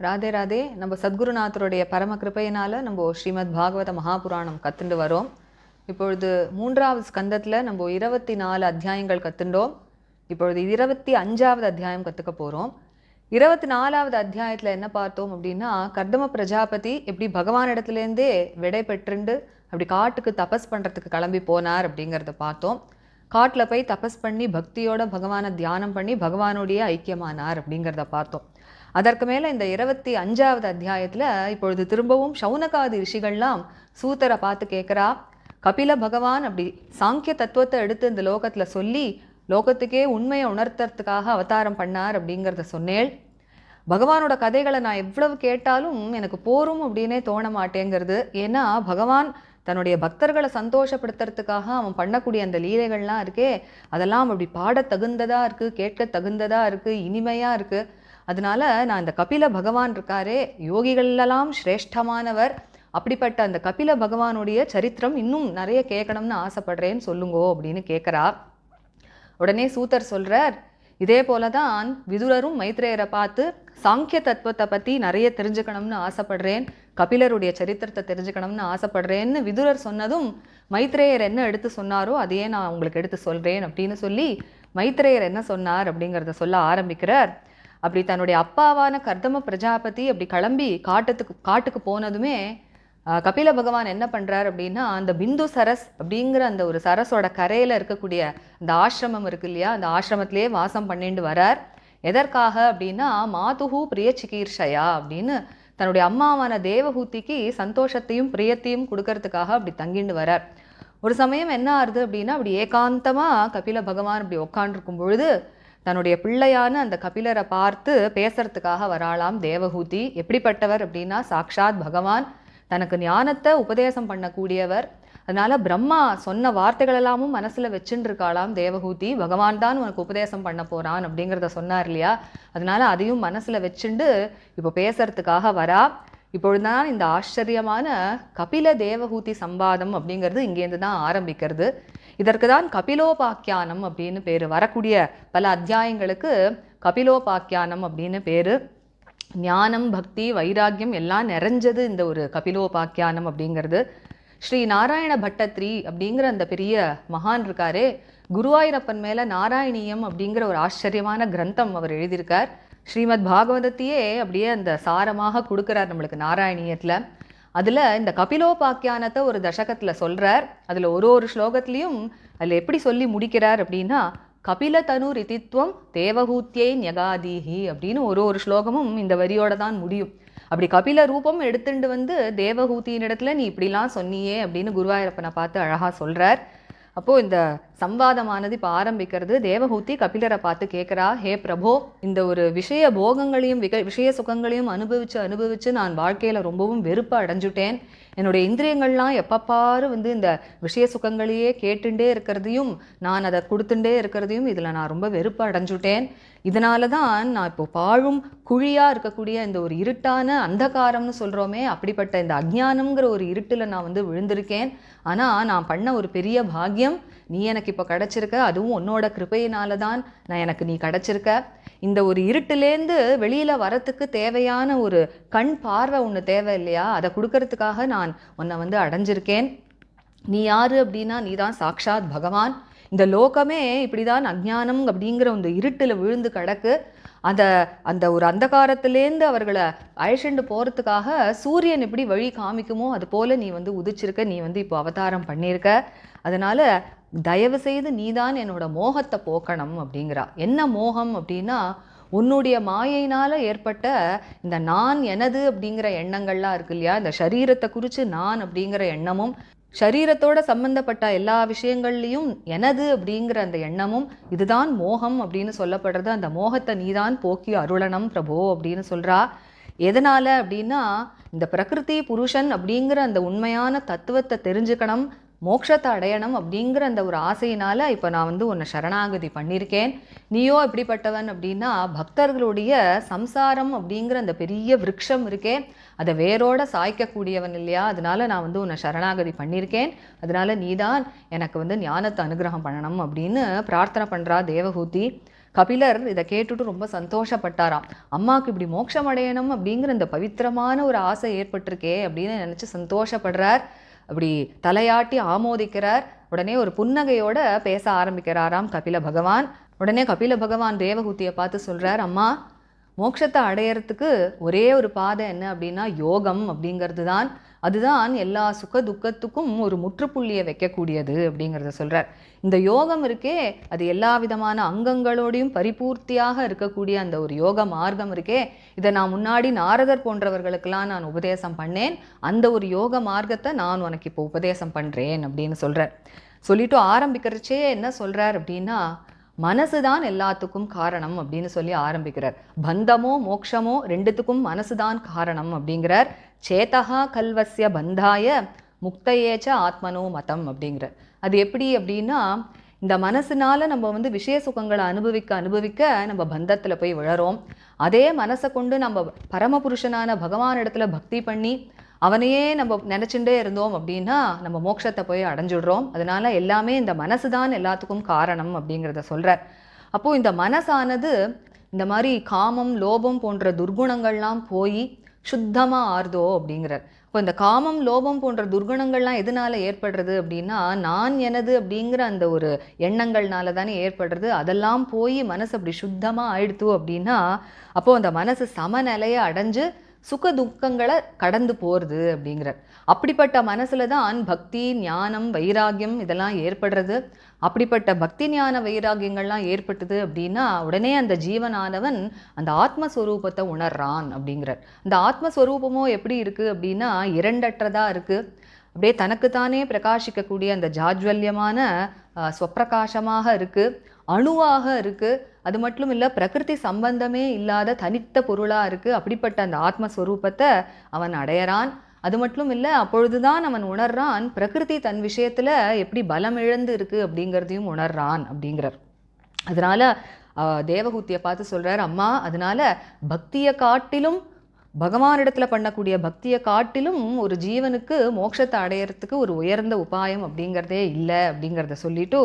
ராதே ராதே. நம்ம சத்குருநாதருடைய பரம கிருபையினால நம்ம ஸ்ரீமத் பாகவத மகாபுராணம் கத்துண்டு வரோம். இப்பொழுது 3வது ஸ்கந்தத்தில் நம்ம 24 அத்தியாயங்கள் கத்துண்டோம். இப்பொழுது 25வது அத்தியாயம் கற்றுக்க போகிறோம். 24வது அத்தியாயத்தில் என்ன பார்த்தோம் அப்படின்னா, கர்தம பிரஜாபதி எப்படி பகவானிடத்துலேருந்தே விடை பெற்றுண்டு அப்படி காட்டுக்கு தபஸ் பண்ணுறதுக்கு கிளம்பி போனார் அப்படிங்கிறத பார்த்தோம். காட்டில் போய் தபஸ் பண்ணி பக்தியோட பகவானை தியானம் பண்ணி பகவானுடைய ஐக்கியமானார் அப்படிங்கிறத பார்த்தோம். அதற்கு மேலே இந்த 25வது அத்தியாயத்தில் இப்பொழுது திரும்பவும் சௌனகாதி ரிஷிகள்லாம் சூத்தரை பார்த்து கேட்குறா, கபில பகவான் அப்படி சாங்கிய தத்துவத்தை எடுத்து இந்த லோகத்தில் சொல்லி லோகத்துக்கே உண்மையை உணர்த்துறதுக்காக அவதாரம் பண்ணார் அப்படிங்கிறத சொன்னேள். பகவானோட கதைகளை நான் எவ்வளவு கேட்டாலும் எனக்கு போரும் அப்படின்னே தோண மாட்டேங்கிறது. ஏன்னா பகவான் தன்னுடைய பக்தர்களை சந்தோஷப்படுத்துறதுக்காக அவன் பண்ணக்கூடிய அந்த லீலைகள்லாம் இருக்கே, அதெல்லாம் அப்படி பாட தகுந்ததாக இருக்குது, கேட்க தகுந்ததாக இருக்குது, இனிமையாக இருக்குது. அதனால நான் இந்த கபில பகவான் இருக்காரே, யோகிகளெல்லாம் சிரேஷ்டமானவர், அப்படிப்பட்ட அந்த கபில பகவானுடைய சரித்திரம் இன்னும் நிறைய கேட்கணும்னு ஆசைப்படுறேன்னு சொல்லுங்கோ அப்படின்னு கேட்குறா. உடனே சூத்தர் சொல்கிறார், இதே போல தான் விதுரரும் மைத்ரேயரை பார்த்து சாங்கிய தத்துவத்தை பற்றி நிறைய தெரிஞ்சுக்கணும்னு ஆசைப்படுறேன், கபிலருடைய சரித்திரத்தை தெரிஞ்சுக்கணும்னு ஆசைப்படுறேன்னு விதுரர் சொன்னதும் மைத்ரேயர் என்ன எடுத்து சொன்னாரோ அதையே நான் உங்களுக்கு எடுத்து சொல்கிறேன் அப்படின்னு சொல்லி மைத்ரேயர் என்ன சொன்னார் அப்படிங்கிறத சொல்ல ஆரம்பிக்கிறார். அப்படி தன்னுடைய அப்பாவான கர்தம பிரஜாபதி அப்படி கிளம்பி காட்டுக்கு போனதுமே கபில பகவான் என்ன பண்ணுறார் அப்படின்னா, அந்த பிந்து சரஸ் அப்படிங்கிற அந்த ஒரு சரஸோட கரையில் இருக்கக்கூடிய அந்த ஆசிரமம் இருக்கு இல்லையா, அந்த ஆசிரமத்திலே வாசம் பண்ணிட்டு வரார். எதற்காக அப்படின்னா, மாதுஹு பிரிய சிகீர்ஷயா அப்படின்னு தன்னுடைய அம்மாவான தேவஹூதிக்கு சந்தோஷத்தையும் பிரியத்தையும் கொடுக்கறதுக்காக அப்படி தங்கிண்டு வரார். ஒரு சமயம் என்ன ஆகுது அப்படின்னா, அப்படி ஏகாந்தமாக கபில பகவான் அப்படி உட்காண்டிருக்கும் பொழுது தன்னுடைய பிள்ளையான அந்த கபிலரை பார்த்து பேசுறதுக்காக வராளாம் தேவஹூதி. எப்படிப்பட்டவர் அப்படின்னா, சாக்ஷாத் பகவான், தனக்கு ஞானத்தை உபதேசம் பண்ணக்கூடியவர். அதனால பிரம்மா சொன்ன வார்த்தைகள் எல்லாமும் மனசுல வச்சுட்டு இருக்காளாம் தேவஹூதி. பகவான் தான் உனக்கு உபதேசம் பண்ண போறான் அப்படிங்கிறத சொன்னார் இல்லையா, அதனால அதையும் மனசுல வச்சுண்டு இப்போ பேசுறதுக்காக வரா. இப்பொழுதுதான் இந்த ஆச்சரியமான கபில தேவஹூதி சம்பாதம் அப்படிங்கிறது இங்கேருந்து தான் ஆரம்பிக்கிறது. இதற்கு தான் கபிலோபாக்கியானம் அப்படின்னு பேர். வரக்கூடிய பல அத்தியாயங்களுக்கு கபிலோபாக்கியானம் அப்படின்னு பேர். ஞானம், பக்தி, வைராக்கியம் எல்லாம் நிறைஞ்சது இந்த ஒரு கபிலோபாக்கியானம் அப்படிங்கிறது. ஸ்ரீ நாராயண பட்டத்ரி அப்படிங்கிற அந்த பெரிய மகான் இருக்காரே, குருவாயூரப்பன் மேலே நாராயணியம் அப்படிங்கிற ஒரு ஆச்சரியமான கிரந்தம் அவர் எழுதியிருக்கார். ஸ்ரீமத் பாகவதத்தையே அப்படியே அந்த சாரமாக கொடுக்குறார் நம்மளுக்கு நாராயணியத்தில். அதில் இந்த கபிலோபாக்கியானத்தை ஒரு தசகத்தில் சொல்கிறார். அதில் ஒரு ஸ்லோகத்துலேயும் அதில் எப்படி சொல்லி முடிக்கிறார் அப்படின்னா, கபில தனு ரிதித்வம் தேவஹூத்தியை ஞகாதீஹி அப்படின்னு ஒரு ஸ்லோகமும் இந்த வரியோட தான் முடியும். அப்படி கபில ரூபம் எடுத்துட்டு வந்து தேவஹூதியின் இடத்துல நீ இப்படிலாம் சொன்னியே அப்படின்னு குருவாயூரப்பனை பார்த்து அழகாக சொல்கிறார். அப்போது இந்த சம்வாதமானது இப்போ ஆரம்பிக்கிறது. தேவஹூதி கபிலரை பார்த்து கேட்குறா, ஹே பிரபோ, இந்த ஒரு விஷய போகங்களையும் விஷய சுகங்களையும் அனுபவிச்சு நான் வாழ்க்கையில் ரொம்பவும் வெறுப்பை அடைஞ்சுட்டேன். என்னுடைய இந்திரியங்கள்லாம் எப்பப்பாரு இந்த விஷய சுகங்களையே கேட்டுட்டே இருக்கிறதையும் நான் அதை கொடுத்துட்டே இருக்கிறதையும் இதில் நான் ரொம்ப வெறுப்பு அடைஞ்சுட்டேன். இதனால தான் நான் இப்போ பாழும் குழியாக இருக்கக்கூடிய இந்த ஒரு இருட்டான அந்தகாரம்னு சொல்கிறோமே, அப்படிப்பட்ட இந்த அஜ்ஞானம்ங்கிற ஒரு இருட்டில் நான் விழுந்திருக்கேன். ஆனால் நான் பண்ண ஒரு பெரிய பாக்கியம் நீ எனக்கு இப்போ கிடச்சிருக்க, அதுவும் உன்னோட கிருபையினால தான் எனக்கு நீ கிடச்சிருக்க. இந்த ஒரு இருட்டிலேருந்து வெளியில் வரத்துக்கு தேவையான ஒரு கண் பார்வை ஒன்று தேவை இல்லையா, அதை கொடுக்கறதுக்காக நான் உன்னை அடைஞ்சிருக்கேன். நீ யார் அப்படின்னா, நீ தான் சாக்ஷாத் பகவான். இந்த லோகமே இப்படி தான் அஜ்ஞானம் அப்படிங்கிற அந்த இருட்டில் விழுந்து கிடக்கு. அந்த ஒரு அந்தகாரத்திலேருந்து அவர்களை அழைச்சிட்டு போகிறதுக்காக சூரியன் எப்படி வழி காமிக்குமோ அது போல் நீ உதிச்சிருக்க, நீ இப்போ அவதாரம் பண்ணியிருக்க. அதனால் தயவு செய்து நீதான் என்னோட மோகத்தை போக்கணும் அப்படிங்கிறா. என்ன மோகம் அப்படின்னா, உன்னுடைய மாயையினால் ஏற்பட்ட இந்த நான் எனது அப்படிங்கிற எண்ணங்கள்லாம் இருக்கு இல்லையா, இந்த சரீரத்தை குறித்து நான் அப்படிங்கிற எண்ணமும், சரீரத்தோட சம்பந்தப்பட்ட எல்லா விஷயங்கள்லையும் எனது அப்படிங்கிற அந்த எண்ணமும், இதுதான் மோகம் அப்படின்னு சொல்லப்படுறது. அந்த மோகத்தை நீதான் போக்கி அருளணும் பிரபோ அப்படின்னு சொல்கிறா. எதனால் அப்படின்னா, இந்த பிரகிருதி புருஷன் அப்படிங்கிற அந்த உண்மையான தத்துவத்தை தெரிஞ்சுக்கணும், மோட்சத்தை அடையணும் அப்படிங்கிற அந்த ஒரு ஆசையினால் இப்போ நான் உன்னை சரணாகதி பண்ணியிருக்கேன். நீயோ எப்படிப்பட்டவன் அப்படின்னா, பக்தர்களுடைய சம்சாரம் அப்படிங்கிற அந்த பெரிய விருட்சம் இருக்கே, அதை வேரோட சாய்க்கக்கூடியவன் இல்லையா, அதனால நான் உன்னை சரணாகதி பண்ணியிருக்கேன். அதனால நீதான் எனக்கு ஞானத்தை அனுகிரகம் பண்ணணும் அப்படின்னு பிரார்த்தனை பண்ணுறா தேவஹூதி. கபிலர் இதை கேட்டுட்டு ரொம்ப சந்தோஷப்பட்டாராம். அம்மாவுக்கு இப்படி மோட்சம் அடையணும் அப்படிங்கிற இந்த பவித்திரமான ஒரு ஆசை ஏற்பட்டிருக்கே அப்படின்னு நினச்சி சந்தோஷப்படுறார். அப்படி தலையாட்டி ஆமோதிக்கிறார். உடனே ஒரு புன்னகையோட பேச ஆரம்பிக்கிறாராம் கபில பகவான். உடனே கபில பகவான் தேவகூதியை பார்த்து சொல்றார், அம்மா, மோட்சத்தை அடையறதுக்கு ஒரே ஒரு பாதை என்ன அப்படின்னா யோகம் அப்படிங்கிறது தான். அதுதான் எல்லா சுக துக்கத்துக்கும் ஒரு முற்றுப்புள்ளியை வைக்கக்கூடியது அப்படிங்கிறத சொல்றார். இந்த யோகம் இருக்கே, அது எல்லா விதமான அங்கங்களோடையும் பரிபூர்த்தியாக இருக்கக்கூடிய அந்த ஒரு யோக மார்க்கம் இருக்கே, இதை நான் முன்னாடி நாரதர் போன்றவர்களுக்கெல்லாம் நான் உபதேசம் பண்ணேன். அந்த ஒரு யோக மார்க்கத்தை நான் உனக்கு இப்போ உபதேசம் பண்றேன் அப்படின்னு சொல்றார். சொல்லிட்டு ஆரம்பிக்கிறச்சே என்ன சொல்றார் அப்படின்னா, மனசுதான் எல்லாத்துக்கும் காரணம் அப்படின்னு சொல்லி ஆரம்பிக்கிறார். பந்தமோ மோட்சமோ ரெண்டுத்துக்கும் மனசுதான் காரணம் அப்படிங்கிறார். சேதகா கல்வசிய பந்தாய முக்தையேச்ச ஆத்மனோ மதம் அப்படிங்கிறார். அது எப்படி அப்படின்னா, இந்த மனசுனால நம்ம விஷய சுகங்களை அனுபவிக்க நம்ம பந்தத்தில் போய் விழறோம். அதே மனசை கொண்டு நம்ம பரமபுருஷனான பகவான் இடத்துல பக்தி பண்ணி அவனையே நம்ம நினச்சிட்டே இருந்தோம் அப்படின்னா நம்ம மோட்சத்தை போய் அடைஞ்சிடுறோம். அதனால எல்லாமே இந்த மனசு தான் எல்லாத்துக்கும் காரணம் அப்படிங்கிறத சொல்கிறார். அப்போது இந்த மனசானது இந்த மாதிரி காமம் லோபம் போன்ற துர்குணங்கள்லாம் போய் சுத்தமாக ஆறுதோ அப்படிங்கிறார். இப்போ இந்த காமம் லோபம் போன்ற துர்குணங்கள்லாம் எதனால ஏற்படுறது அப்படின்னா, நான் எனது அப்படிங்கிற அந்த ஒரு எண்ணங்கள்னால தானே ஏற்படுறது. அதெல்லாம் போய் மனசு அப்படி சுத்தமாக ஆயிடுத்து அப்படின்னா அப்போது அந்த மனசு சமநிலையை அடைஞ்சு சுக துக்கங்களை கடந்து போகிறது அப்படிங்கிறார். அப்படிப்பட்ட மனசுல தான் பக்தி ஞானம் வைராகியம் இதெல்லாம் ஏற்படுறது. அப்படிப்பட்ட பக்தி ஞான வைராகியங்கள்லாம் ஏற்பட்டது அப்படின்னா உடனே அந்த ஜீவனானவன் அந்த ஆத்மஸ்வரூபத்தை உணர்றான் அப்படிங்கிறார். அந்த ஆத்மஸ்வரூபமோ எப்படி இருக்குது அப்படின்னா இரண்டற்றதாக இருக்குது. அப்படியே தனக்குத்தானே பிரகாசிக்கக்கூடிய அந்த ஜாஜ்வல்யமான ஸ்வப்பிரகாசமாக இருக்குது, அணுவாக இருக்குது. அது மட்டும் இல்லை, பிரகிருதி சம்பந்தமே இல்லாத தனித்த பொருளாக இருக்குது. அப்படிப்பட்ட அந்த ஆத்மஸ்வரூபத்தை அவன் அடையறான். அது மட்டும் இல்லை, அப்பொழுதுதான் அவன் உணர்றான் பிரகிருதி தன் விஷயத்தில் எப்படி பலம் இழந்து இருக்குது அப்படிங்கிறதையும் உணர்றான் அப்படிங்கிறார். அதனால தேவகூதியை பார்த்து சொல்கிறார், அம்மா, அதனால பக்தியை காட்டிலும் பகவானிடத்தில் பண்ணக்கூடிய பக்தியை காட்டிலும் ஒரு ஜீவனுக்கு மோட்சத்தை அடையிறதுக்கு ஒரு உயர்ந்த உபாயம் அப்படிங்கிறதே இல்லை அப்படிங்கிறத சொல்லிட்டு,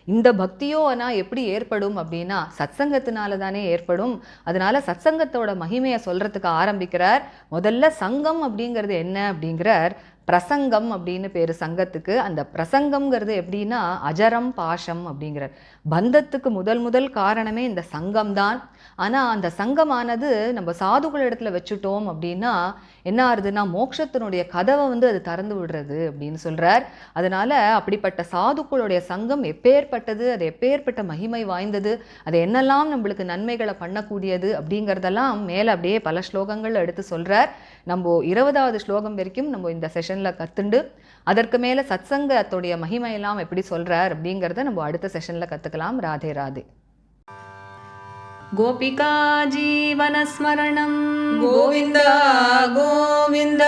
இந்த பக்தியோ ஆனால் எப்படி ஏற்படும் அப்படின்னா சத்சங்கத்தினால தானே ஏற்படும். அதனால சத்சங்கத்தோட மகிமையை சொல்கிறதுக்கு ஆரம்பிக்கிறார். முதல்ல சங்கம் அப்படிங்கிறது என்ன அப்படிங்கிறார். பிரசங்கம் அப்படின்னு பேர் சங்கத்துக்கு. அந்த பிரசங்கம்ங்கிறது எப்படின்னா அஜரம் பாஷம் அப்படிங்கிறார். பந்தத்துக்கு முதல் காரணமே இந்த சங்கம்தான். ஆனால் அந்த சங்கமானது நம்ம சாதுகள் இடத்துல வச்சுட்டோம் அப்படின்னா என்ன ஆகுதுன்னா மோட்சத்தினுடைய கதவை அது திறந்து விடுறது அப்படின்னு சொல்கிறார். அதனால் அப்படிப்பட்ட சாதுக்களுடைய சங்கம் எப்பேற்பட்டது, அது எப்பேற்பட்ட மகிமை வாய்ந்தது, அது என்னெல்லாம் நம்மளுக்கு நன்மைகளை பண்ணக்கூடியது அப்படிங்கிறதெல்லாம் மேலே அப்படியே பல ஸ்லோகங்கள் எடுத்து சொல்கிறார். நம்ம 20வது ஸ்லோகம் வரைக்கும் நம்ம இந்த செஷனில் கற்றுண்டு அதற்கு மேலே சத்சங்கத்துடைய மகிமையெல்லாம் எப்படி சொல்கிறார் அப்படிங்கிறத நம்ம அடுத்த செஷனில் கற்றுக்கலாம். ராதே ராதே. கோபிகா ஜீவனஸ்மரணம் கோவிந்த கோவிந்த.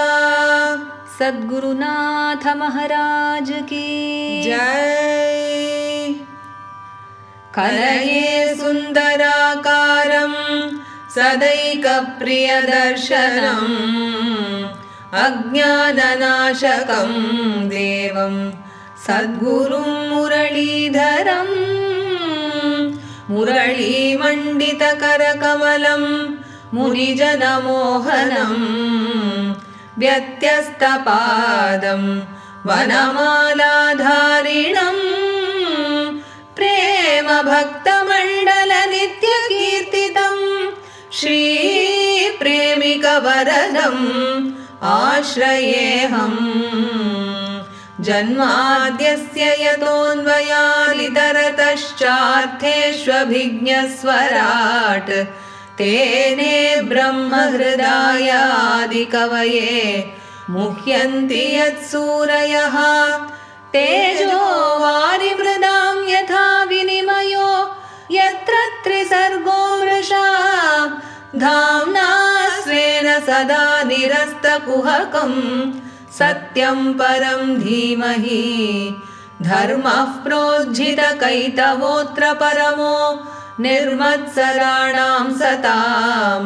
சத்குருநாத மகாராஜ் கி ஜெய். கலயே சுந்தராகாரம் சதைக பிரியதர்சனம் அஜ்ஞானநாசகம் தேவம் சத்குரும் முரளீதரம் முரளீமண்டிதகரகமலம் முனிஜனமோகனம் व्यत्यस्तपादं वनमालाधारिणं प्रेमभक्तमण्डलनित्यकीर्तितं श्रीप्रेमिकवरदम् आश्रयेऽहम् जन्माद्यस्य यतोऽन्वयादितरतश्चार्थेष्वभिज्ञस्वराट् तेने ब्रह्महृदायादिकवये मुह्यन्ति यत्सूरयः तेजो वारिमृदां यथा विनिमयो यत्र त्रिसर्गो मृषा धाम्ना स्वेन सदा निरस्तकुहकं सत्यं परं धीमहि धर्मः प्रोज्झितकैतवोऽत्र परमो निर्मत्सराणां सतां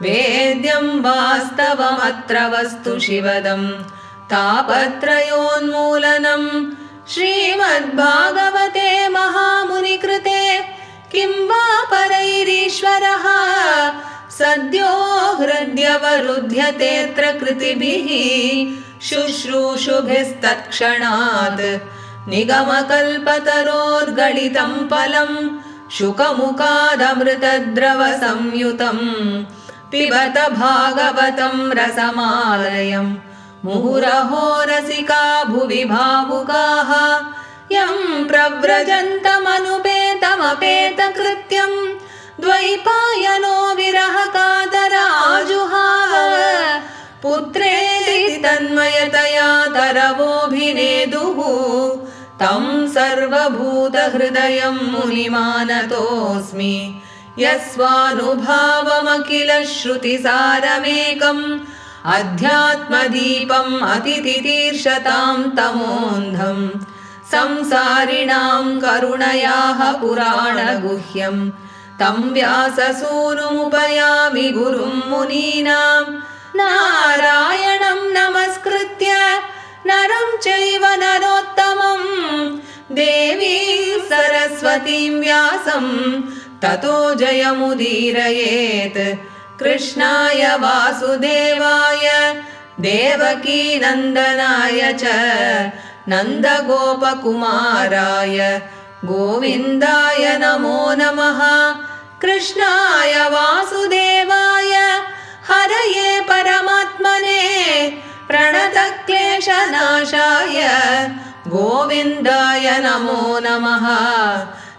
वेद्यं वास्तवमत्र वस्तु शिवदं तापत्रयोन्मूलनं श्रीमद्भागवते महामुनिकृते किं वा परैरीश्वरः सद्यो हृद्यवरुध्यतेऽत्र कृतिभिः शुश्रूषुभिस्तत्क्षणात् निगमकल्पतरोर्गलितं फलं शुकमुखादमृतद्रवसंयुतं पिबत भागवतं रसमालयम् मुहुरहो रसिका भुवि भावुकाः यं प्रव्रजन्तमनुपेतमपेतकृत्यं द्वैपायनो विरहकातराजुहाव पुत्रेति तन्मयतया तरवोऽभिनेदुः तं सर्वभूतहृदयं मुनिमानतोऽस्मि यस्वानुभावमखिल श्रुतिसारमेकम् अध्यात्मदीपम् अतितितीर्षतां तमोऽन्धं संसारिणां करुणयाः पुराणगुह्यं तं व्याससूनुमुपयामि गुरुं मुनीनां नारायणं नमस्कृत्य नरं चैव नरोत्तमं देवीं सरस्वतीं व्यासं ततो जयमुदीरयेत् कृष्णाय वासुदेवाय देवकीनन्दनाय च नन्दगोपकुमाराय गोविन्दाय नमो नमः कृष्णाय वासुदेवाय हरये परमात्मने प्रणतक्लेशनाशाय गोविन्दाय नमो नमः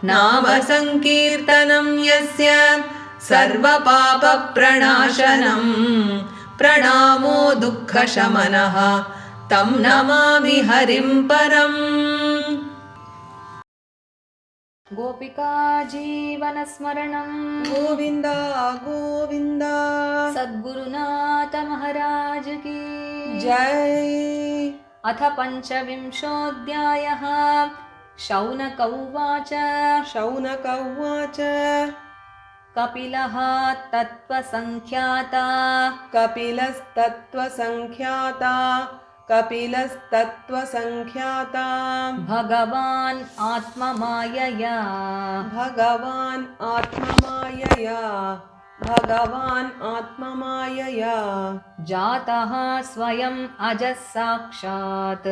नाम संकीर्तनं यस्य सर्वपापप्रणाशनं प्रणामो दुःखशमनः तं नमामि हरिं परम्। गोपिका जीवनस्मरणं गोविन्द गोविन्द सद्गुरुनाथ महाराज की जय। अथ पञ्चविंशोऽध्यायः। शौनक उवाच शौनक उवाच कपिलः तत्त्वसङ्ख्याता कपिलस्तत्त्वसङ्ख्याता भगवान् आत्ममायया जातः स्वयं अजः साक्षात्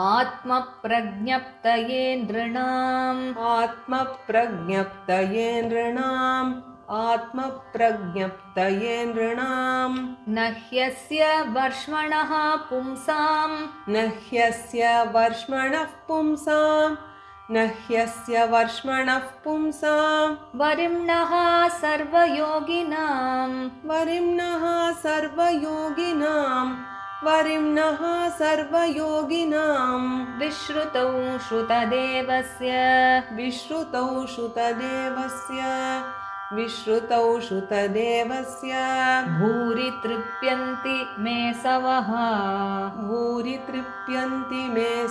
आत्मप्रज्ञप्तये नृणाम् न ह्यस्य वर्ष्मणः पुंसाम् वरिम्णः सर्वयोगिनाम् विश्रुतौ श्रुतदेवस्य भूरि तृप्यन्ति मे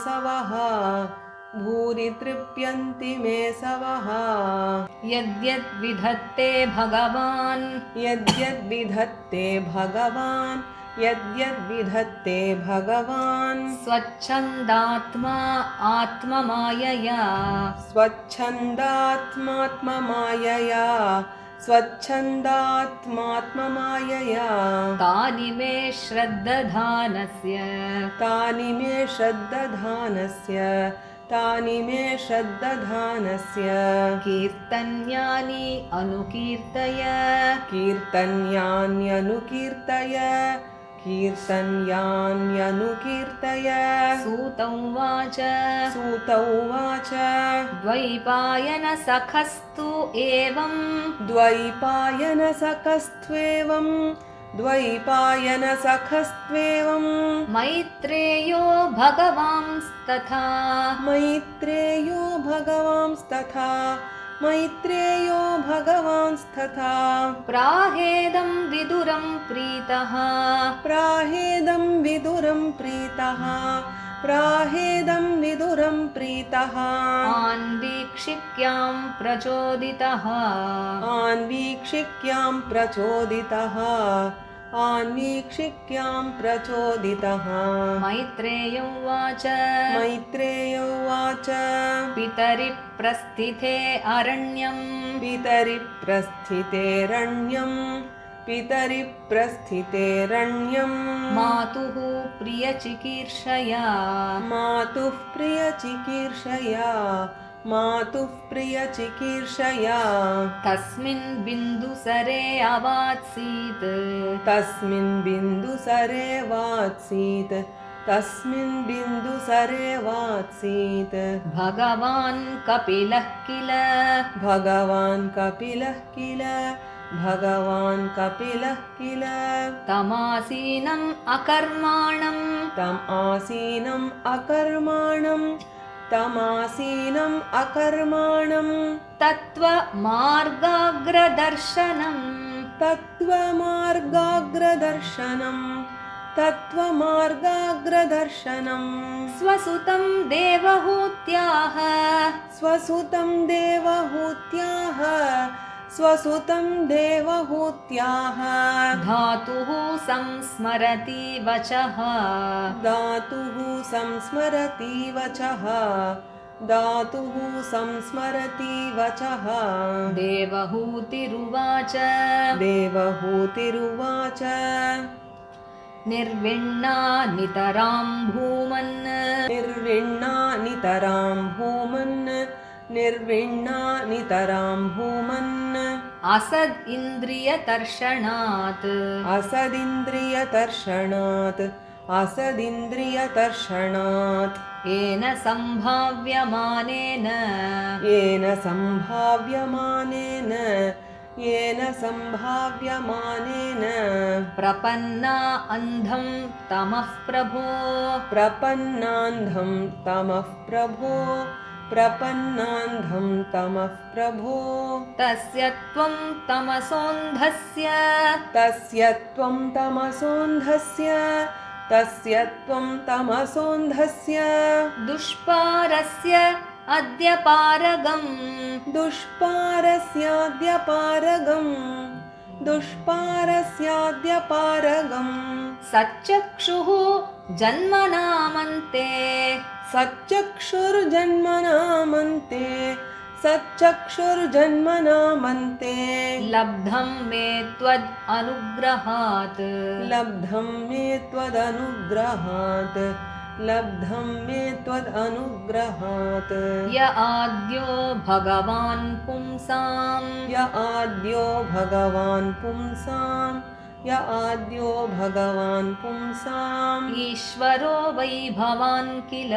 सवः यद्यद्विधत्ते भगवान् स्वच्छन्दात्मा आत्ममायया तानि मे श्रद्दधानस्य कीर्तन्यानि अनुकीर्तय सूत उवाच द्वैपायनसखस्तु एवं मैत्रेयो भगवांस्तथा प्राहेदं विदुरं प्रीतः आन्वीक्षिक्यां प्रचोदितः आन्वीक्षिक्यां प्रचोदितः मैत्रेय उवाच मैत्रेय उवाच पितरिप्रस्थिते अरण्यम् पितरिप्रस्थितेरण्यम् मातुः प्रियचिकीर्षया मातुः प्रियचिकीर्षया तस्मिन् बिन्दुसरे अवात्सीत् तस्मिन् बिन्दुसरे वात्सीत् भगवान् कपिलः किल तमासीनम् अकर्माणम् तत्त्वमार्गाग्रदर्शनम् स्वसुतं देवहूत्याः धातुः संस्मरति वचः देवहूतिरुवाच निर्विण्णा नितरां भूमन् असद् इन्द्रियतर्षणात् येन संभाव्यमानेन प्रपन्ना अन्धं तमः प्रभो तस्य त्वं तमसोऽन्धस्य दुष्पारस्य दुष्पारस्याद्यपारगम् सच्चक्षुः जन्मनामन्ते लब्धं मे त्वदनुग्रहात् य आद्यो भगवान् पुंसाम् ईश्वरो वै भवान् किल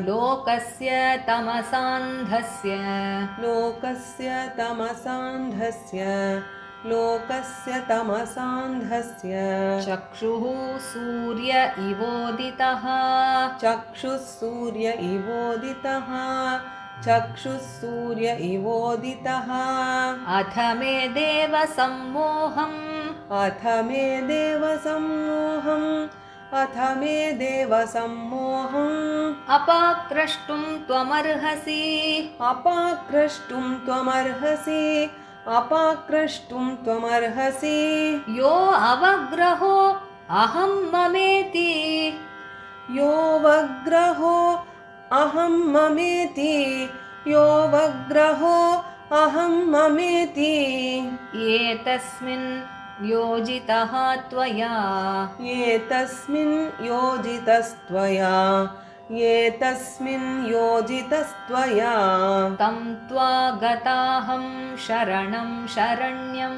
लोकस्य तमसान्धस्य चक्षुः सूर्य इवोदितः अथ मे देवसम्मोहम् अपाक्रष्टुं त्वमर्हसि यो अवग्रहो अहं ममेति एतस्मिन् योजितस्त्वया तं त्वागताहं शरणं शरण्यं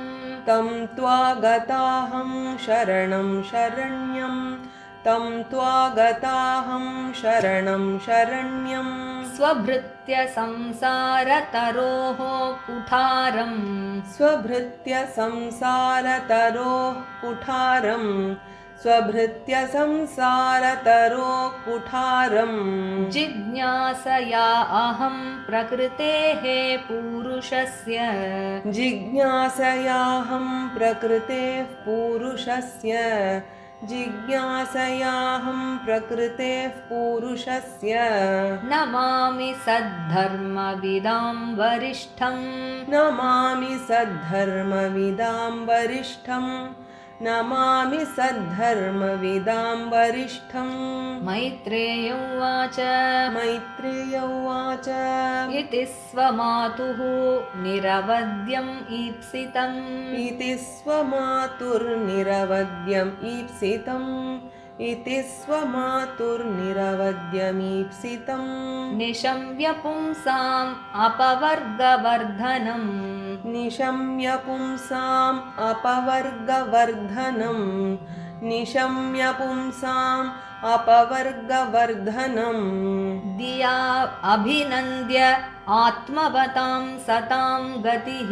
स्वभृत्य संसारतरोः कुठारम् जिज्ञासया अहं प्रकृतेः पुरुषस्य जिज्ञासयाहं प्रकृतेः पुरुषस्य नमामि सद्धर्मविदां वरिष्ठं नमामि सद्धर्मविदां वरिष्ठं नमामि सद्धर्मविदां वरिष्ठं मैत्रेय उवाच मैत्रेय उवाच इति स्वमातुः निरवद्यम् ईप्सितम् इति स्वमातुर्निरवद्यम् ईप्सितम् इति स्वमातुर्निरवद्यमीप्सितम् निशम्य पुंसाम् अपवर्गवर्धनम् निशम्य पुंसाम् अपवर्गवर्धनम् निशम्य पुंसाम् अपवर्गवर्धनम् दिया अभिनन्द्य आत्मवतां सतां गतिः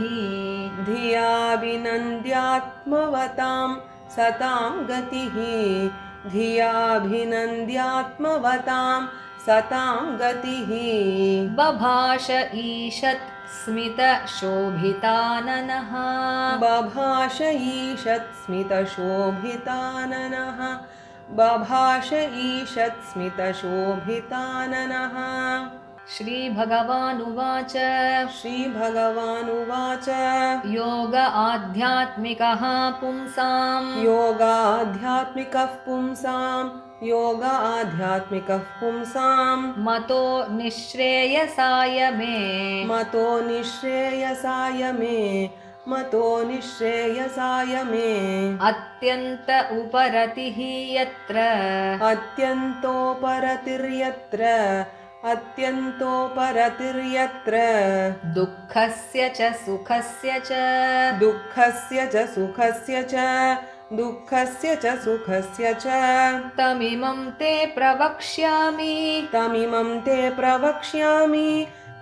धियाभिनन्द्यात्मवतां सतां गतिः धियाभिनन्द्यात्मवतां सतां गतिः बभाष ईषत् स्मितशोभिताननः बभाष ईषत् स्मितशोभिताननः बभाष ईषत् स्मितशोभिताननः श्रीभगवानुवाच श्रीभगवानुवाच योग आध्यात्मिकः पुंसां योगाध्यात्मिकः पुंसां योग आध्यात्मिकः पुंसां मतो निःश्रेयसाय मे मतो निःश्रेयसाय मे मतो निःश्रेयसाय मे अत्यन्त उपरतिः यत्र अत्यन्तोपरतिर्यत्र अत्यन्तोपरतिर्यत्र दुःखस्य च सुखस्य च दुःखस्य च सुखस्य च दुःखस्य च सुखस्य च तमिमं ते प्रवक्ष्यामि तमिमं ते प्रवक्ष्यामि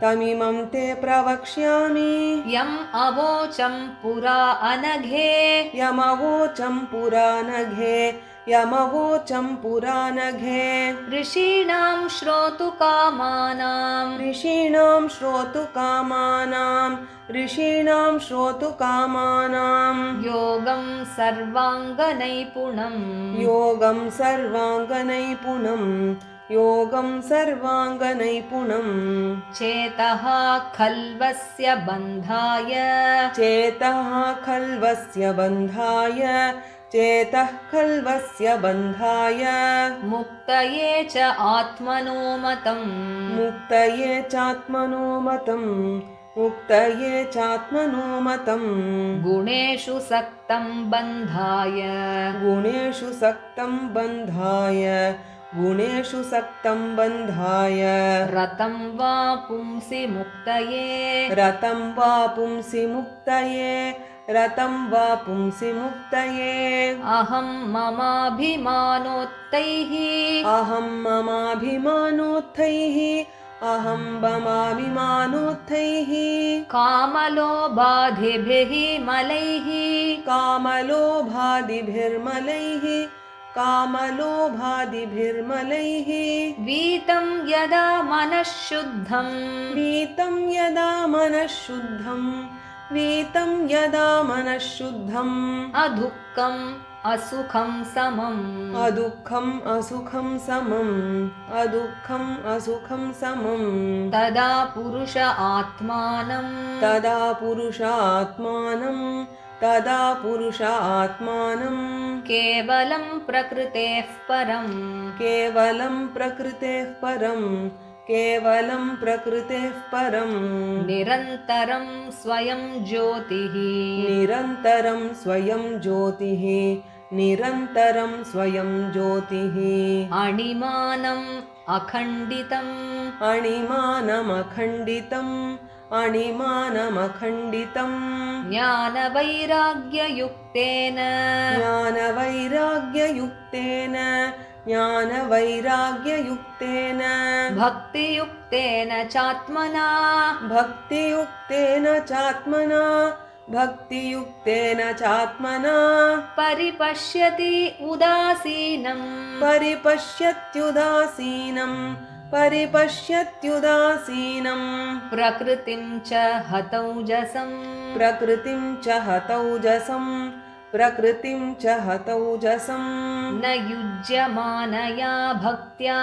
तमिमं ते प्रवक्ष्यामि यम् अवोचं पुरा अनघे यमवोचं पुरानघे यमवोचं पुरानघे ऋषीणां श्रोतुकामानां ऋषीणां श्रोतुकामानां ऋषीणां श्रोतुकामानां योगं सर्वाङ्गनैपुणम् योगं सर्वाङ्गनैपुणं योगं सर्वाङ्गनैपुणं चेतः खल्वस्य बन्धाय चेतः खल्वस्य बन्धाय चेतः खल्वस्य बन्धाय मुक्तये च आत्मनो मतम् मुक्तये चात्मनो मतम् मुक्तये चात्मनो मतम् गुणेषु सक्तं बन्धाय गुणेषु सक्तं बन्धाय गुणेषु सक्तं बन्धाय रतं वा पुंसि मुक्तये रतं वा पुंसि मुक्तये रतं वा पुंसि मुक्तये अहं ममाभिमानोत्तैः अहं ममाभिमानोत्थैः अहं ममाभिमानोत्थैः कामलोभाधिभिः मलैः कामलोभादिभिर्मलैः कामलोभादिभिर्मलैः वीतं यदा मनः शुद्धं वीतं यदा मनः शुद्धं वीतं यदा मनः शुद्धम् अदुःखम् असुखं समम् अदुःखम् असुखं समम् अदुःखम् असुखं समम् तदा पुरुष आत्मानं तदा पुरुषात्मानं तदा पुरुषात्मानं केवलं प्रकृतेः परम् केवलं प्रकृतेः परम् केवलं प्रकृतेः परम् निरन्तरं स्वयं ज्योतिः निरन्तरं स्वयं ज्योतिः निरन्तरं स्वयं ज्योतिः अणिमानम् अखण्डितम् अणिमानमखण्डितम् अणिमानमखण्डितम् ज्ञानवैराग्ययुक्तेन ज्ञानवैराग्ययुक्तेन ज्ञानवैराग्ययुक्तेन भक्तियुक्तेन चात्मना भक्तियुक्तेन चात्मना भक्तियुक्तेन चात्मना परिपश्यति उदासीनम् परिपश्यत्युदासीनं परिपश्यत्युदासीनं प्रकृतिं च हतौजसम् प्रकृतिं च हतौजसं प्रकृतिं च हतौजसम् न युज्यमानया भक्त्या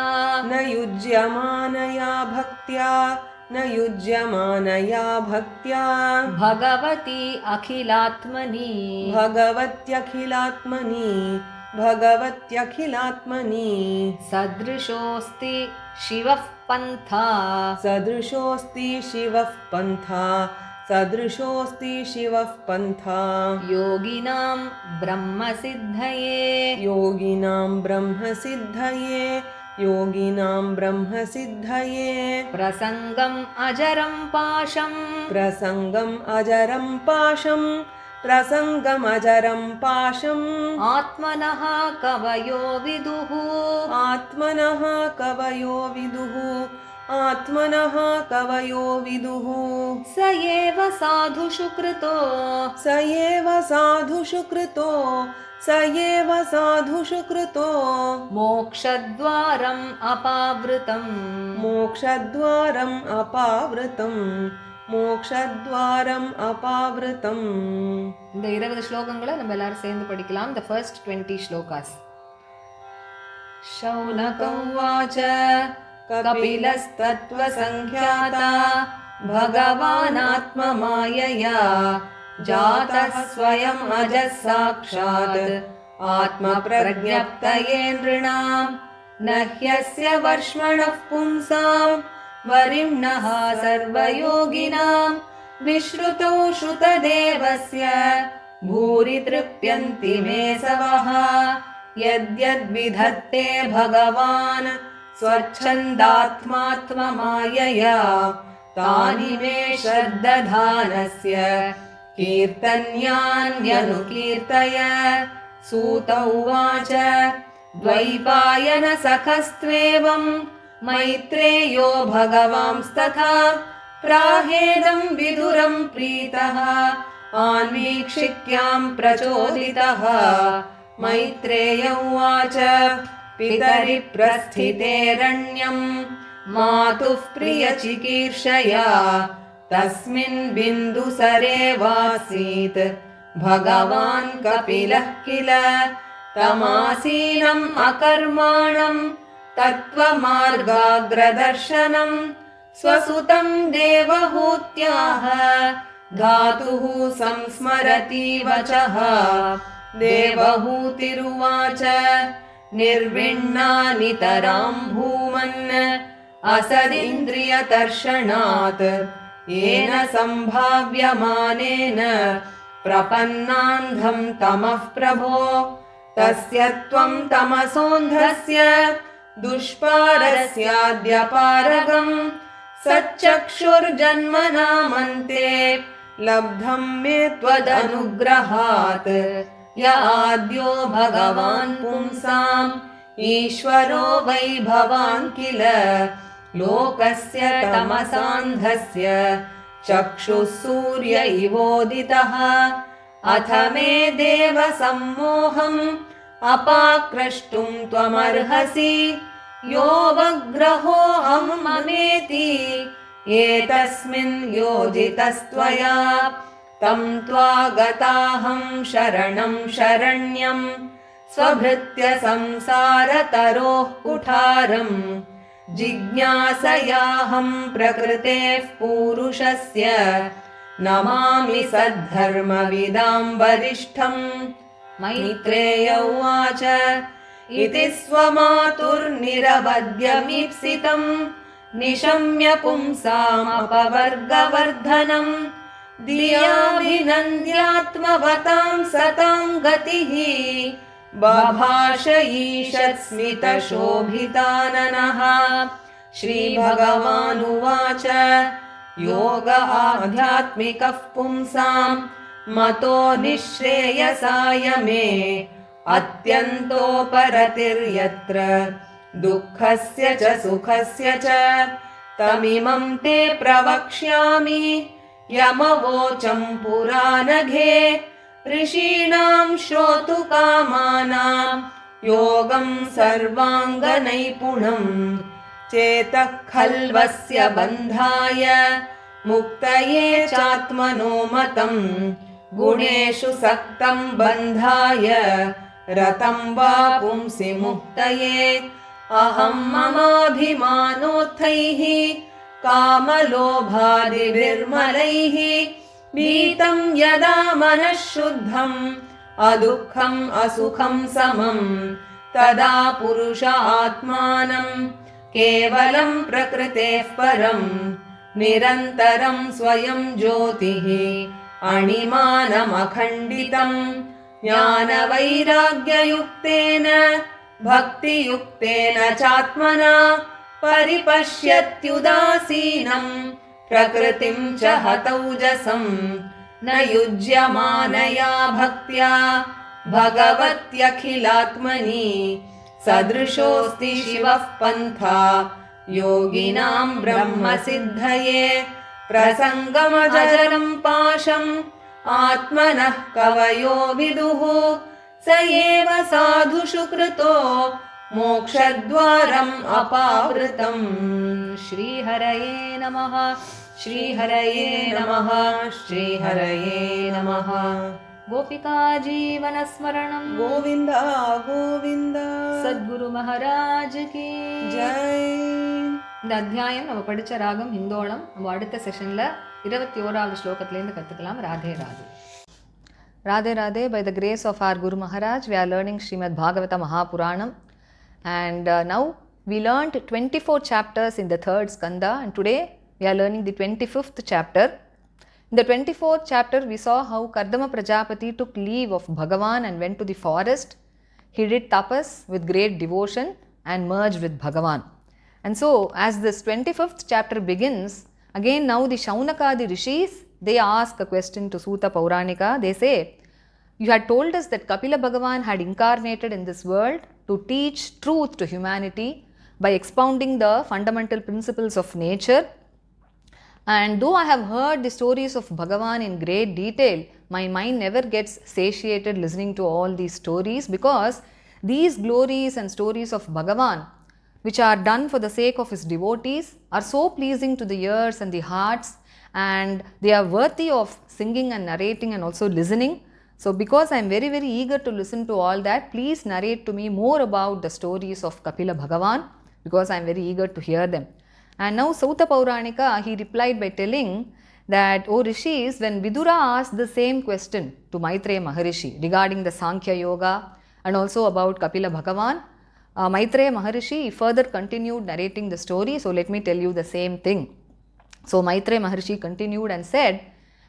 न युज्यमानया भक्त्या न युज्यमानया भक्त्या भगवती अखिलात्मनि भगवत्यखिलात्मनि सदृशोऽस्ति शिवः पन्था सदृशोऽस्ति शिवः पन्था योगिनां ब्रह्मसिद्धये प्रसङ्गम् अजरं पाशम् आत्मनः कवयो विदुः स एव साधुषु कृतो मोक्षद्वारम् अपावृतम् இந்த 20 ஸ்லோகங்களை நம்ம எல்லாரும் சேர்ந்து படிக்கலாம். The first 20 shlokas. शौनकौवाच कपिलस्तत्त्वसङ्ख्याता भगवानात्ममायया जातः स्वयम् अजः साक्षात् आत्मप्रज्ञप्तये नृणां न ह्यस्य वर्ष्मणः पुंसां वरिम्णः सर्वयोगिनां विश्रुतौ श्रुतदेवस्य भूरि तृप्यन्ति मे सवः यद्यद्विधत्ते भगवान् स्वच्छन्दात्मात्ममायया तानि मे श्रद्दधानस्य कीर्तन्यान्यनुकीर्तय सूत उवाच द्वैपायन सखस्त्वेवं मैत्रेयो भगवांस्तथा प्राहेदं विदुरं प्रीतः आन्वीक्षिक्यां प्रचोदितः मैत्रेय उवाच पितरि प्रस्थितेरण्यं मातुः प्रियचिकीर्षया तस्मिन् बिन्दुसरेवासीत् भगवान् कपिलः किल तमासीनम् अकर्माणं तत्त्वमार्गाग्रदर्शनं स्वसुतं देवहूत्याः धातुः संस्मरति वचः देवहूतिरुवाच निर्विण्णा नितरां भूमन् असदिन्द्रियतर्षणात् येन सम्भाव्यमानेन प्रपन्नान्धं तमः प्रभो तस्य त्वं तमसोऽन्धस्य दुष्पारस्याद्यपारगम् सच्चक्षुर्जन्मनामन्ते लब्धं मे त्वदनुग्रहात् य आद्यो भगवान् पुंसाम् ईश्वरो वै भवान् किल लोकस्य तमसान्धस्य चक्षुः सूर्य इवोदितः अथ मे देव सम्मोहम् अपाक्रष्टुं त्वमर्हसि योऽवग्रहोऽहं ममेति एतस्मिन् योजितस्त्वया तं त्वागताहं शरणं शरण्यं स्वभृत्य संसारतरोः कुठारम् जिज्ञासयाहं प्रकृतेः पूरुषस्य नमामि सद्धर्मविदां वरिष्ठम् मैत्रेय उवाच इति स्वमातुर्निरवद्यमीप्सितं निशम्य पुंसामपवर्गवर्धनम् दियाभिनन्द्यात्मवतां सतां गतिः बभाष ईषत्स्मितशोभिताननः श्रीभगवानुवाच योग आध्यात्मिकः पुंसां मतो निःश्रेयसाय मे अत्यन्तोपरतिर्यत्र दुःखस्य च सुखस्य च तमिमं ते प्रवक्ष्यामि यमवोचं पुरानघे ऋषीणां श्रोतुकामानां योगं सर्वाङ्गनैपुणं चेतः खल्वस्य बन्धाय मुक्तये चात्मनो मतं गुणेषु सक्तं बन्धाय रतं वा पुंसि मुक्तये अहं ममाभिमानोत्थैः कामलोभादिभिर्मलैः भीतं यदा मनः शुद्धम् अदुःखम् असुखं समम् तदा पुरुष आत्मानं केवलं प्रकृतेः परं निरन्तरं स्वयं ज्योतिः अणिमानमखण्डितं ज्ञानवैराग्ययुक्तेन भक्तियुक्तेन चात्मना परिपश्यत्युदासीनं प्रकृतिं च हतौजसं न युज्यमानया भक्त्या भगवत्यखिलात्मनि सदृशोऽस्ति शिवः पन्था योगिनां ब्रह्मसिद्धये प्रसङ्गमजरं पाशम् आत्मनः कवयो विदुः स एव साधुषु कृतो मोक्षद्वारम् अपावृतम्। श्रीहरये नमः, श्रीहरये नमः, श्रीहरये नमः। गोपिका जीवनस्मरणं गोविन्द गोविन्द சத்குரு மகாராஜ் கி जय। இந்த அத்தியாயம் நம்ம படித்த ராகம் ஹிந்தோளம். நம்ம அடுத்த செஷனில் 21வது ஸ்லோகத்திலேருந்து கற்றுக்கலாம். Radhe Radhe. Radhe Radhe. By the grace of our Guru Maharaj, we are learning Srimad Bhagavata Mahapuranam. And now we learned 24 chapters in the 3rd skanda, and today we are learning the 25th chapter. In the 24th chapter, we saw how Kardama Prajapati took leave of Bhagavan and went to the forest. He did tapas with great devotion and merged with Bhagavan. And so, as this 25th chapter begins, again now the Shaunakadi Rishis, they ask a question to Suta Pauranika. They say, you had told us that Kapila Bhagavan had incarnated in this world to teach truth to humanity by expounding the fundamental principles of nature. And though I have heard the stories of Bhagavan in great detail, my mind never gets satiated listening to all these stories, because these glories and stories of Bhagavan, which are done for the sake of his devotees, are so pleasing to the ears and the hearts, and they are worthy of singing and narrating and also listening. So because I am very, very eager to listen to all that, please narrate to me more about the stories of Kapila Bhagavan, because I am very eager to hear them. And now Sauta Pauranika, he replied by telling that, O Rishis, when Vidura asked the same question to Maitreya Maharishi regarding the Sankhya Yoga and also about Kapila Bhagavan, Maitreya Maharishi further continued narrating the story. So let me tell you the same thing. So Maitreya Maharishi continued and said,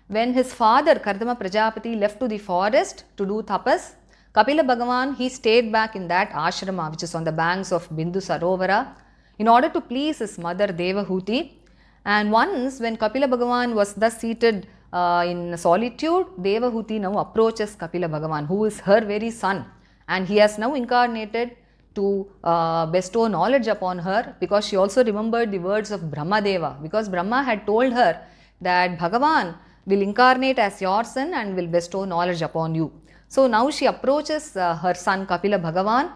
when his father Kardama Prajapati left to the forest to do tapas, Kapila Bhagavan, he stayed back in that ashrama which is on the banks of Bindu Sarovara in order to please his mother Devahuti. And once when Kapila Bhagavan was thus seated in solitude, Devahuti now approaches Kapila Bhagavan, who is her very son, and he has now incarnated to bestow knowledge upon her, because she also remembered the words of Brahmadeva, because Brahma had told her that Bhagavan will incarnate as your son and will bestow knowledge upon you. So now she approaches her son Kapila Bhagavan,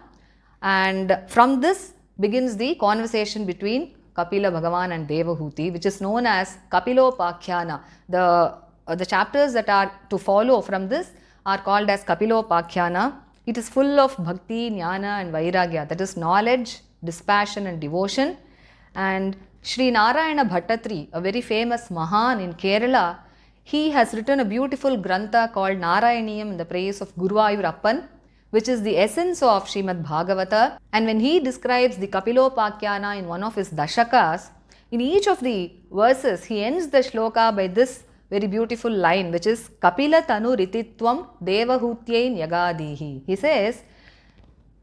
and from this begins the conversation between Kapila Bhagavan and Devahuti, which is known as Kapilopakhyaana. The chapters that are to follow from this are called as Kapilopakhyaana. It is full of bhakti, jnana and vairagya, that is knowledge, dispassion and devotion. And Sri Narayana Bhattatri, a very famous Mahan in Kerala, he has written a beautiful grantha called Narayaniyam in the praise of Guruvayur Appan, which is the essence of Srimad Bhagavata. And when he describes the Kapilopakhyaana in one of his dashakas, in each of the verses he ends the shloka by this very beautiful line, which is Kapila Tanu Rititvam Devahutyai Nyagadihi. He says,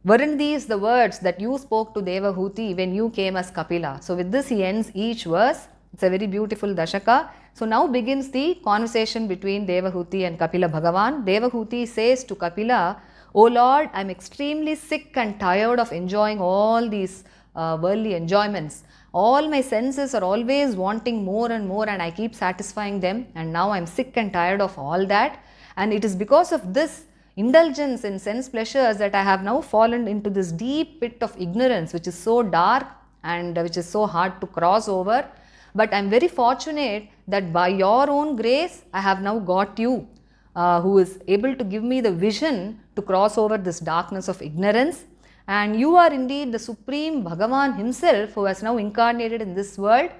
weren't these the words that you spoke to Devahuti when you came as Kapila? So with this he ends each verse. It's a very beautiful dashaka. So now begins the conversation between Devahuti and Kapila Bhagavan. Devahuti says to Kapila, O Lord, I am extremely sick and tired of enjoying all these worldly enjoyments. All my senses are always wanting more and more, and I keep satisfying them, and now I am sick and tired of all that. And it is because of this indulgence in sense pleasures that I have now fallen into this deep pit of ignorance, which is so dark and which is so hard to cross over. But I am very fortunate that by your own grace I have now got you. who is able to give me the vision to cross over this darkness of ignorance. And you are indeed the Supreme Bhagavan himself who has now incarnated in this world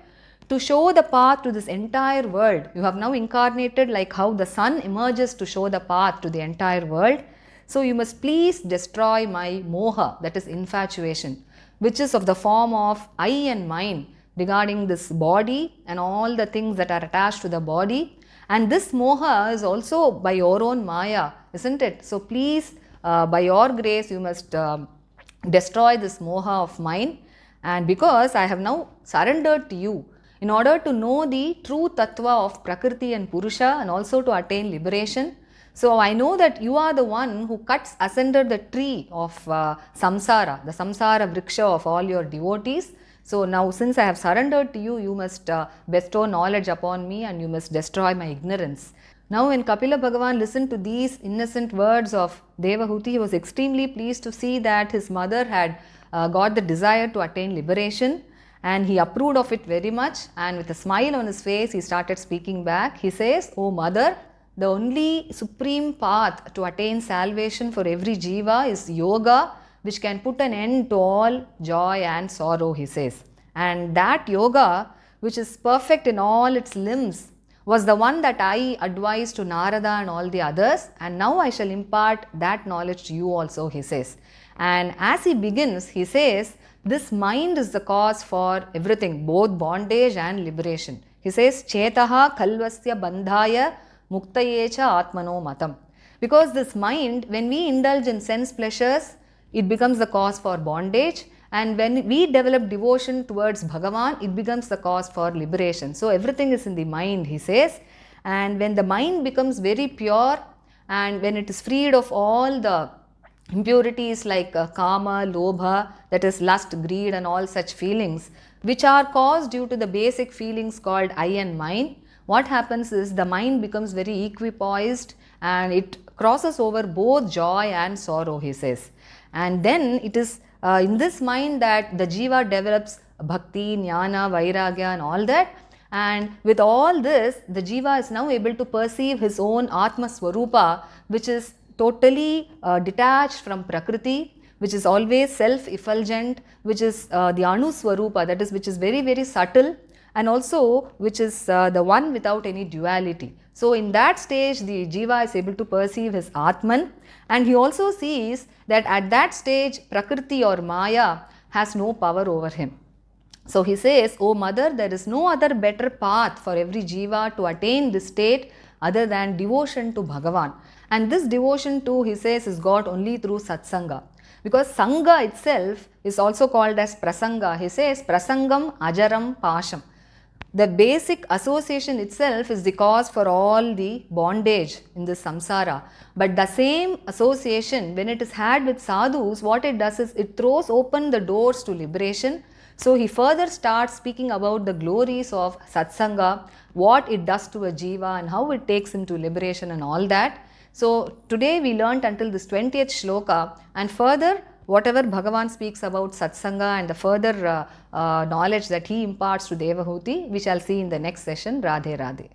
to show the path to this entire world. You have now incarnated like how the sun emerges to show the path to the entire world. So you must please destroy my moha, that is infatuation, which is of the form of I and mine regarding this body and all the things that are attached to the body. And this moha is also by your own maya, isn't it? So please, by your grace, you must destroy this moha of mine. And because I have now surrendered to you, in order to know the true tattva of Prakriti and Purusha and also to attain liberation. So I know that you are the one who cuts asunder the tree of samsara, the samsara vriksha of all your devotees. So now since I have surrendered to you, you must bestow knowledge upon me and you must destroy my ignorance. Now when Kapila Bhagavan listened to these innocent words of Devahuti, he was extremely pleased to see that his mother had got the desire to attain liberation. And he approved of it very much, and with a smile on his face, he started speaking back. He says, "O mother, the only supreme path to attain salvation for every jiva is yoga, which can put an end to all joy and sorrow," he says. And that yoga, which is perfect in all its limbs, was the one that I advised to Narada and all the others, and now I shall impart that knowledge to you also, he says. And as he begins, he says, this mind is the cause for everything, both bondage and liberation. He says, Chetaha kalvasya bandhaya muktayecha atmano matam. Because this mind, when we indulge in sense pleasures, it becomes the cause for bondage. And when we develop devotion towards Bhagavan, it becomes the cause for liberation. So everything is in the mind, he says. And when the mind becomes very pure and when it is freed of all the impurities like kama, lobha, that is lust, greed and all such feelings, which are caused due to the basic feelings called I and mine, what happens is the mind becomes very equipoised and it crosses over both joy and sorrow, he says. And then it is in this mind that the jiva develops bhakti, jnana, vairagya and all that. And with all this, the jiva is now able to perceive his own Atma Swarupa, which is totally detached from Prakriti, which is always self-effulgent, which is the Anu Swarupa, that is which is very, very subtle, and also which is the one without any duality. So in that stage, the jiva is able to perceive his Atman, and he also sees that at that stage, Prakriti or Maya has no power over him. So he says, "O mother, there is no other better path for every jiva to attain this state other than devotion to Bhagavan." And this devotion too, he says, is got only through satsanga. Because sangha itself is also called as prasanga. He says, prasangam ajaram pasham. The basic association itself is the cause for all the bondage in this samsara. But the same association, when it is had with sadhus, what it does is it throws open the doors to liberation. So he further starts speaking about the glories of satsanga, what it does to a jiva and how it takes him to liberation and all that. So today we learnt until this 20th shloka, and further whatever Bhagavan speaks about satsanga and the further knowledge that he imparts to Devahuti, we shall see in the next session. Radhe Radhe.